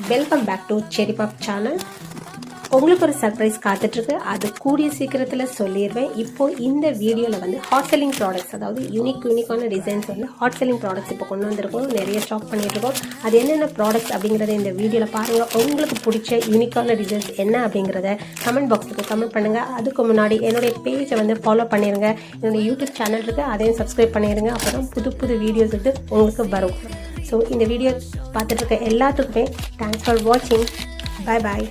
Welcome back to செரி pop channel. உங்களுக்கு ஒரு சர்ப்ரைஸ் காத்துட்ருக்கு, அது கூடிய சீக்கிரத்தில் சொல்லிடுவேன். இப்போது இந்த வீடியோவில் வந்து ஹாட் செல்லிங் ப்ராடக்ட்ஸ், அதாவது யூனிக்கான டிசைன்ஸ் வந்து ஹாட் செல்லிங் ப்ராடக்ட்ஸ் இப்போ கொண்டு வந்திருக்கோம். நிறைய ஸ்டாக் பண்ணிகிட்ருக்கோம். அது என்னென்ன ப்ராடக்ட்ஸ் அப்படிங்கிறத இந்த வீடியோவில் பாருங்கள். உங்களுக்கு பிடிச்ச யூனிக்கான டிசைன்ஸ் என்ன அப்படிங்கிறத கமெண்ட் பாக்ஸுக்கு கமெண்ட் பண்ணுங்கள். அதுக்கு முன்னாடி என்னுடைய பேஜை வந்து ஃபாலோ பண்ணிடுங்க. என்னுடைய யூடியூப் சேனல் இருக்குது, அதையும் சப்ஸ்கிரைப் பண்ணிடுங்க. அப்போ தான் புது வீடியோஸ் வந்து உங்களுக்கு வரும். ஸோ இந்த வீடியோ பார்த்துட்ருக்க எல்லாத்துக்குமே தேங்க்ஸ் ஃபார் வாட்சிங். பாய் பாய்.